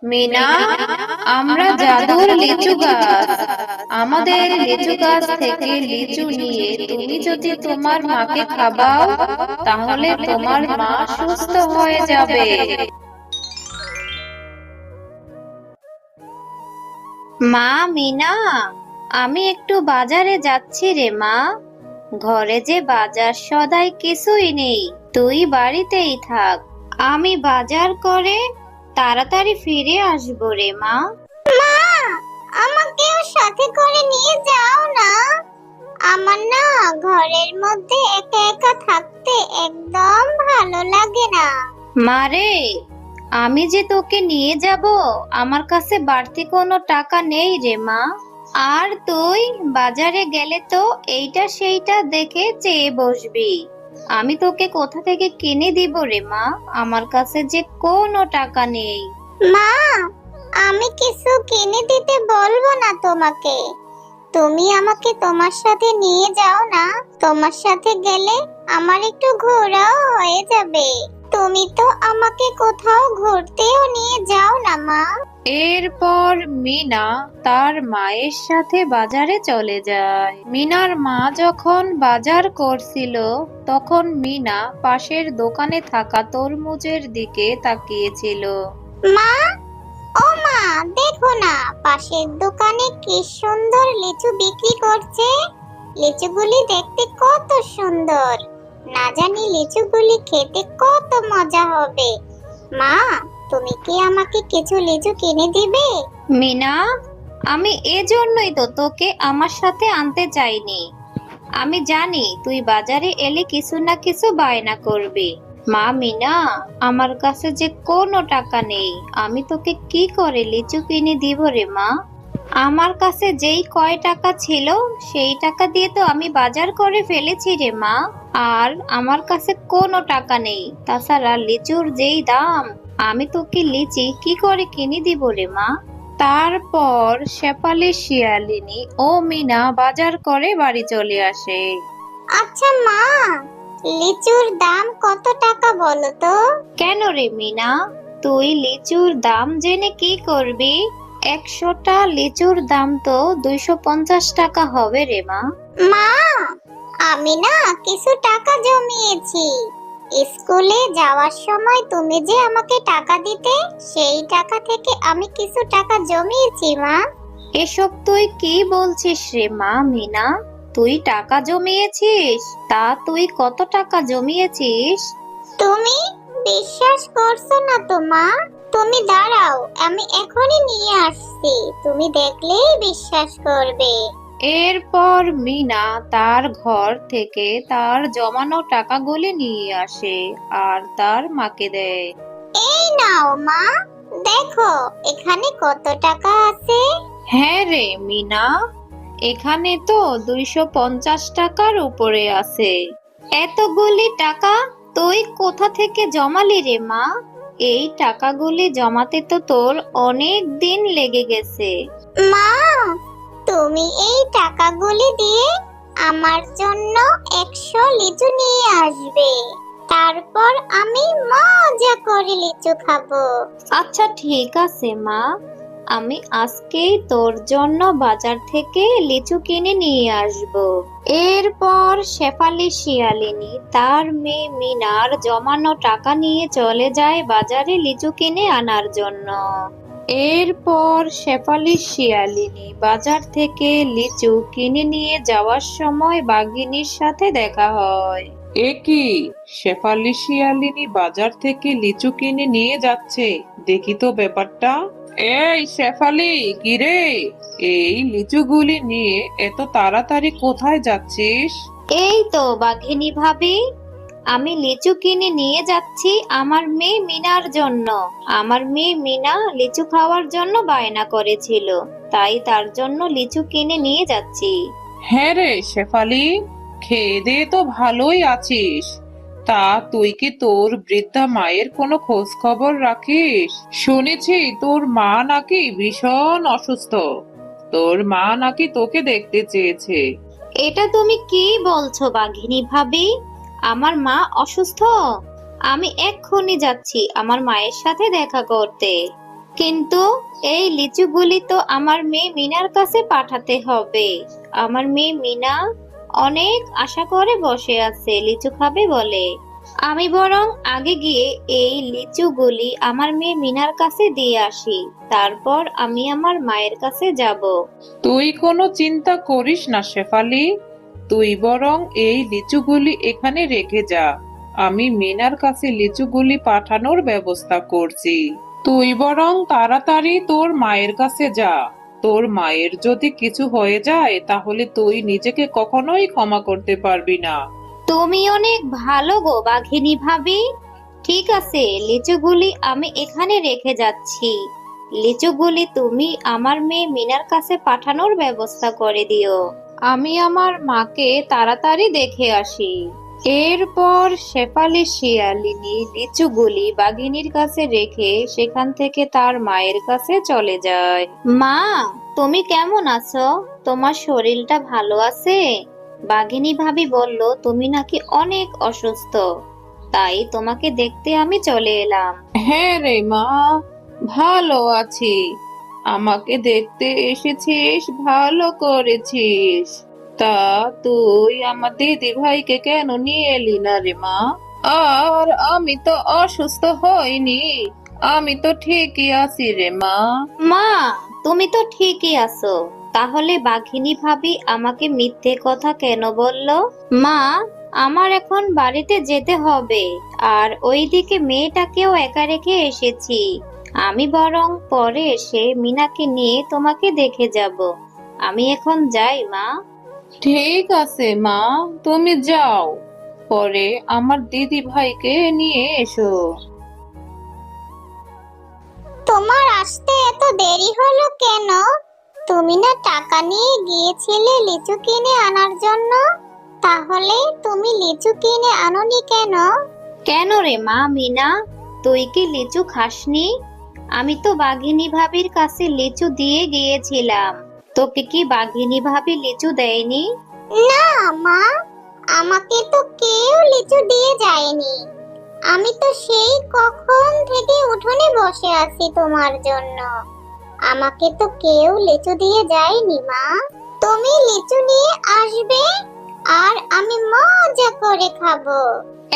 মিনা, আমরা জাদুর লিচু গাছ। আমাদের লিচু গাছ থেকে লিচু নিয়ে তুমি যদি তোমার মাকে খাওয়াও, তাহলে তোমার মা সুস্থ হয়ে যাবে। মা, মিনা, আমি একটু বাজারে যাচ্ছি রে মা। ঘরে যে বাজার সদাই কিছুই নেই, তুই বাড়িতেই থাক। আমি বাজার করে তাড়াতাড়ি ফিরে আসবো রে মা। মা, আমাকেও সাথে করে নিয়ে যাও না। আমার না ঘরের মধ্যে একা একা থাকতে একদম ভালো লাগে না। মারে, আমি যে তোকে নিয়ে যাব, আমার কাছে বাড়তি কোনো টাকা নেই রে মা। আর তুই বাজারে গেলে তো এইটা সেইটা দেখে চেয়ে বসবি। আমি তোকে কোথা থেকে কিনে দিব রে মা? আমার কাছে যে কোনো টাকা নেই। মা, আমি কিছু কিনে দিতে বলবো না তোমাকে। তুমি আমাকে তোমার সাথে নিয়ে যাও না। তোমার সাথে গেলে আমার একটু ঘোরাও হয়ে যাবে। তুমি তো আমাকে কোথাও ঘুরতেও নিয়ে যাও না মা। এরপর মিনা তার মায়ের সাথে বাজারে চলে যায়। মিনার মা যখন বাজার করছিল, তখন মিনা পাশের দোকানে থাকা তরমুজের দিকে তাকিয়েছিল। মা, ও মা, দেখো না পাশের দোকানে কি সুন্দর লিচু বিক্রি করছে। লিচুগুলি দেখতে কত সুন্দর। না জানি লিচুগুলি খেতে কত মজা হবে। মা, তুমি কি আমাকে কিছু লিচু কিনে দিবে? মিনা, আমি এজন্যই তো তোকে আমার সাথে আনতে চাইনি। আমি জানি তুই বাজারে এলে কিছু না কিছু বায়না করবি। মা, মিনা, আমার কাছে যে কোনো টাকা নেই, আমি তোকে কি করে লিচু কিনে দিব রে মা? আমার কাছে যেই কয় টাকা ছিল, সেই টাকা দিয়ে তো আমি বাজার করে ফেলেছি রে মা। আর আমার কাছে কোনো টাকা নেই। তাছাড়া লিচুর যেই দাম, আমি তোকে লিচি কি করে কিনে দিব রে মা? তারপর শেফালি, শিয়ালিনী ও মিনা বাজার করে বাড়ি চলে আসে। আচ্ছা মা, লিচুর দাম কত টাকা বলো তো? কেন রে মিনা, তুই লিচুর দাম জেনে কি করবি? 100টা লিচুর দাম তো 250 টাকা হবে রে মা। মা, আমি না কিছু টাকা জমিয়েছি। স্কুলে যাওয়ার সময় তুমি যে আমাকে টাকা দিতে, সেই টাকা থেকে আমি কিছু টাকা জমিয়েছি মা। এসব তুই কি বলছিস রে মা? মিনা, তুই টাকা জমিয়েছিস? তা তুই কত টাকা জমিয়েছিস? তুমি বিশ্বাস করছো না তো মা? তুমি দাঁড়াও, আমি এখনই নিয়ে আসছি, তুমি দেখলেই বিশ্বাস করবে। এরপর মিনা তার ঘর থেকে তার জমানো টাকাগুলি নিয়ে আসে আর তার মাকে দেয়। এই নাও মা, দেখো এখানে কত টাকা আছে। হ্যাঁ রে মিনা, এখানে তো 250 টাকার উপরে আছে। এতগুলি টাকা তুই কোথা থেকে জমালি রে মা? এই টাকাগুলি জমাতে তো তোর অনেক দিন লেগে গেছে। মা, তুমি এই টাকাগুলি দিয়ে আমার জন্য 100 লিচু নিয়ে আসবে। তারপর আমি মজা করে লিচু খাবো। আচ্ছা ঠিক আছে মা, আমি আজকেই তোর জন্য বাজার থেকে লিচু কিনে নিয়ে আসব। এরপর শেফালি, শিয়ালিনী তার মেয়ে মিনার জমানো টাকা নিয়ে চলে যায় বাজারে লিচু কিনে আনার জন্য। এরপর শেফালি, শিয়ালিনী বাজার থেকে লিচু কিনে নিয়ে যাওয়ার সময় বাঘিনীর সাথে দেখা হয়। এ কি, শেফালি শিয়ালিনী বাজার থেকে লিচু কিনে নিয়ে যাচ্ছে? দেখি তো ব্যাপারটা। এই শেফালি, কিরে, এই লিচুগুলি নিয়ে এত তাড়াতাড়ি কোথায় যাচ্ছিস? এই তো বাঘিনী ভাবি, আমি লিচু কিনে নিয়ে যাচ্ছি আমার মেয়ে মিনার জন্য। আমার মেয়ে মিনা লিচু খাওয়ার জন্য বায়না করেছিল, তাই তার জন্য লিচু কিনে নিয়ে যাচ্ছি। হ্যাঁ রে শেফালি, খেয়ে দিয়ে তো ভালোই আছিস। তা তুই কি তোর বৃদ্ধা মায়ের কোনো খোঁজ খবর রাখিস? শুনেছি তোর মা নাকি ভীষণ অসুস্থ। তোর মা নাকি তোকে দেখতে চেয়েছে। এটা তুমি কি বলছো বাঘিনী ভাবি? আমার মা অসুস্থ? আমি এক্ষুনি যাচ্ছি আমার মায়ের সাথে দেখা করতে। কিন্তু এই লিচুগুলি তো আমার মেয়ে মিনার কাছে পাঠাতে হবে। আমার মেয়ে মিনা অনেক আশা করে বসে আছে লিচু খাবে বলে। আমি বরং আগে গিয়ে এই লিচুগুলি আমার মেয়ে মিনার কাছে দিয়ে আসি, তারপর আমি আমার মায়ের কাছে যাব। তুই কোনো চিন্তা করিস না শেফালি, তুই বরং এই লিচুগুলি এখানে রেখে যা। আমি মিনার কাছে লিচুগুলি পাঠানোর ব্যবস্থা করছি। তুই বরং তাড়াতাড়ি তোর মায়ের কাছে যা। তোর মায়ের যদি কিছু হয়ে যায় তাহলে তুই নিজেকে কখনোই ক্ষমা করতে পারবি না। তুমি অনেক ভালো গো বাঘিনী ভাবি। ঠিক আছে, লিচুগুলি আমি এখানে রেখে যাচ্ছি। লিচুগুলি তুমি আমার মেয়ে মিনার কাছে পাঠানোর ব্যবস্থা করে দিও। আমি আমার মাকে তাড়াতাড়ি দেখে আসি। এরপর শেফালি শিয়ালিনী লিচুগুলি বাঘিনীর কাছে রেখে সেখান থেকে তার মায়ের কাছে চলে যায়। মা, তুমি কেমন আছো? তোমার শরীরটা ভালো আছে? বাঘিনী ভাবি বলল তুমি নাকি অনেক অসুস্থ, তাই তোমাকে দেখতে আমি চলে এলাম। হ্যাঁ রে মা, ভালো আছি। আমাকে দেখতে এসেছিস, ভালো করেছিস। তা তুই আমার দিদি ভাইকে কেন নিয়ে এলি না রে মা? আর আমি তো অসুস্থ হইনি, আমি তো ঠিকই আছি রে মা। মা, তুমি তো ঠিকই আছো, তাহলে বাঘিনী ভাবি আমাকে মিথ্যে কথা কেন বলল? মা, আমার এখন বাড়িতে যেতে হবে, আর ওইদিকে মেয়েটাকেও একা রেখে এসেছি। আমি বরং পরে এসে মিনাকে নিয়ে তোমাকে দেখে যাব। আমি এখন যাই মা। ঠিক আছে মা, তুমি যাও, পরে আমার দিদি ভাইকে নিয়ে এসো। তোমার আসতে এত দেরি হলো কেন? তুমি না টাকা নিয়ে গিয়েছিলে লিচু কিনে আনার জন্য? তাহলে তুমি লিচু কিনে আনোনি কেন? কেন রে মা মিনা, তুই কি লিচু খাসনি? আমি তো বাঘিনী ভাবির কাছে লিচু দিয়ে গিয়েছিলাম। তোকে কি বাঘিনী ভাবি লিচু দেয়নি? না মা, আমাকে তো কেউ লিচু দিয়ে যায়নি। আমি তো সেই কখন থেকে উঠোনে বসে আছি তোমার জন্য। আমাকে তো কেউ লিচু দিয়ে যায়নি মা। তুমি লিচু নিয়ে আসবে আর আমি মজা করে খাবো।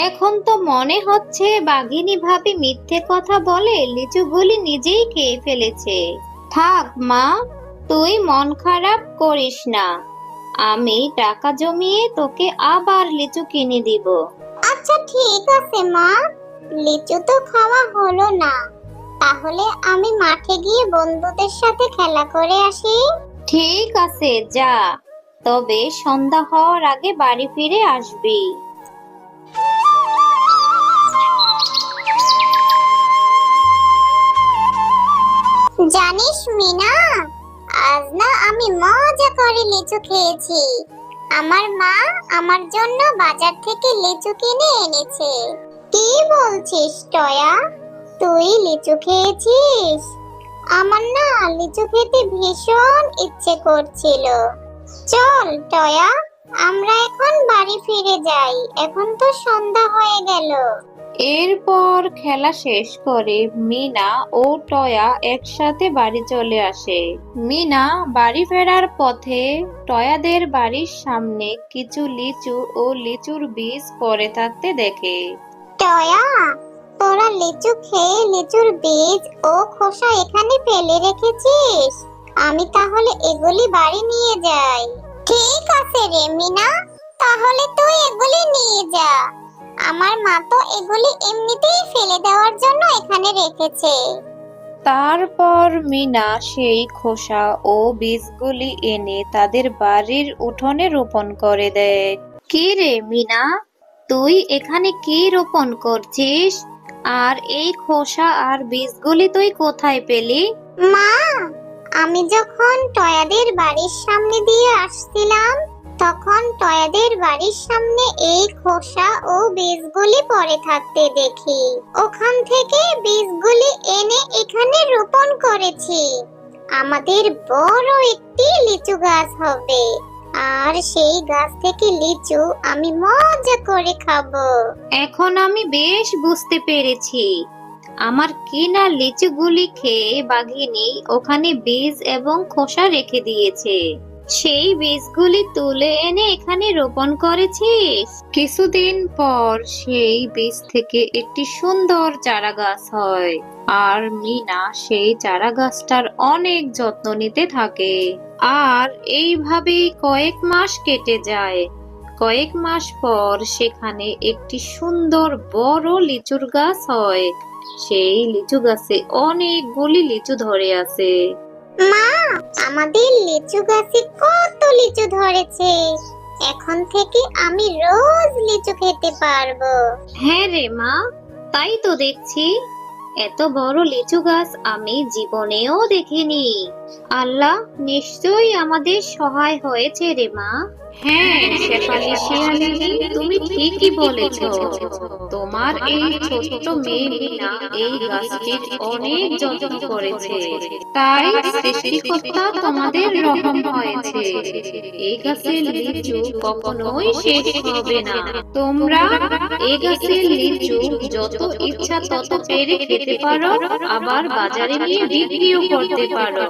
এখন তো মনে হচ্ছে বাঘিনী ভাবি মিথ্যে কথা বলে লিচুগুলি নিজেই খেয়ে ফেলেছে। থাক মা, তুই মন খারাপ করিস না। আমি টাকা জমিয়ে তোকে আবার লিচু কিনে দিব। আচ্ছা ঠিক আছে মা, লিচু তো খাওয়া হলো না, তাহলে আমি মাঠে গিয়ে বন্ধুদের সাথে খেলা করে আসি। ঠিক আছে, যা। তবে সন্ধ্যা হওয়ার আগে বাড়ি ফিরে আসবি। জানিস মিনা, আজ না আমি মজা করে লিচু খেয়েছি। আমার মা আমার জন্য বাজার থেকে লিচু কিনে এনেছে। কি বলছিস টয়া, তুই লিচু খেয়েছিস? আমার না লিচু খেতে ভীষণ ইচ্ছে করছিল। চল টয়া, আমরা এখন বাড়ি ফিরে যাই, এখন তো সন্ধ্যা হয়ে গেল। এরপর খেলা শেষ করে মিনা ও টয়া একসাথে বাড়ি চলে আসে। মিনা বাড়ি ফেরার পথে টয়াদের বাড়ির সামনে কিছু লিচু ও লিচুর বীজ পড়ে থাকতে দেখে। টয়া, তোরা লিচু খেয়ে লিচুর বীজ ও খোসা এখানে ফেলে রেখেছিস। আমি তাহলে এগুলি বাড়ি নিয়ে যাই। ঠিক আছে রে মিনা, তাহলে তুই এগুলি নিয়ে যা। আমার মা তো এগুলি এমনিতেই ফেলে দেওয়ার জন্য এখানে রেখেছে। তারপর মিনা সেই খোসা ও বীজগুলি এনে তাদের বাড়ির উঠোনে রোপণ করে দেয়। কি রে মিনা, তুই এখানে কি রোপণ করছিস? আর এই খোসা আর বীজগুলি তুই কোথায় পেলি? মা, আমি যখন টয়াদের বাড়ির সামনে দিয়ে আসছিলাম, তখন টয়াদের বাড়ির সামনে এই খোসা ও বীজগুলি পড়ে থাকতে দেখি। ওখান থেকে বীজগুলি এনে এখানে রোপণ করেছি। আমাদের বড় একটি লিচু গাছ হবে, আর সেই গাছ থেকে লিচু আমি মজা করে খাবো। এখন আমি বেশ বুঝতে পেরেছি, আমার কিনা লিচুগুলি খেয়ে বাঘিনী ওখানে বীজ এবং খোসা রেখে দিয়েছে। সেই বীজগুলি তুলে এনে এখানে রোপণ করেছিস। কিছুদিন পর সেই বীজ থেকে একটি সুন্দর চারা গাছ হয়, আর মিনা সেই চারা গাছটার অনেক যত্ন নিতে থাকে। আর এইভাবেই কয়েক মাস কেটে যায়। কয়েক মাস পর সেখানে একটি সুন্দর বড় লিচুর গাছ হয়। সেই লিচু গাছে অনেকগুলি লিচু ধরে আছে। মা, আমাদের লিচু গাছে কত লিচু ধরেছে। এখন থেকে আমি রোজ লিচু খেতে পারবো। হ্যাঁ রে মা, তাই তো দেখছি। এত বড় লিচু গাছ আমি জীবনেও দেখিনি। আল্লাহ নিশ্চয়ই আমাদের সহায় হয়েছে রে মা। হ্যাঁ শেফালি শিয়ালিনী, তুমি ঠিকই বলেছো। তোমার এই ছোট্ট মেয়ে মিনা এই গাছটির অনেক যত্ন করেছে, তাই সৃষ্টিকর্তা তোমাদের রহম হয়েছে। এই গাছের লিচু কখনোই শেষ হবে না। তোমরা এই গাছের লিচু যত ইচ্ছা তত পেরে খেতে পারো, আবার বাজারে নিয়ে বিক্রিও করতে পারো।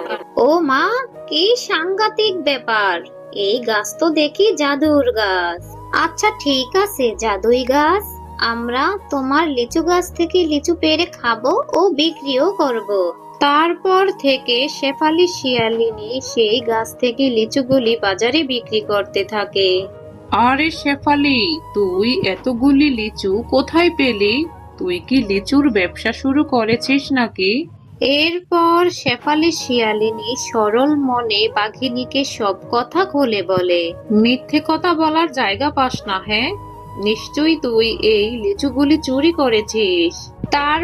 ও মা, কি সাংঘাতিক ব্যাপার! এই গাছ তো দেখি জাদুর গাছ। আচ্ছা ঠিক আছে জাদুই গাছ, আমরা তোমার লিচু গাছ থেকে লিচু পেড়ে খাবো ও বিক্রিও করব। তারপর থেকে শেফালি শিয়ালিনী সেই গাছ থেকে লিচুগুলি বাজারে বিক্রি করতে থাকে। আরে শেফালি, তুই এতগুলি লিচু কোথায় পেলি? তুই কি লিচুর ব্যবসা শুরু করেছিস নাকি? এরপর শেফালি শিয়ালিনী সরল মনে বাঘিনীকে সব কথা খুলে বলে। মিথ্যে কথা বলার জায়গা পাস না, হ্যাঁ? নিশ্চয়ই তুই এই লিচুগুলি চুরি করেছিস। তার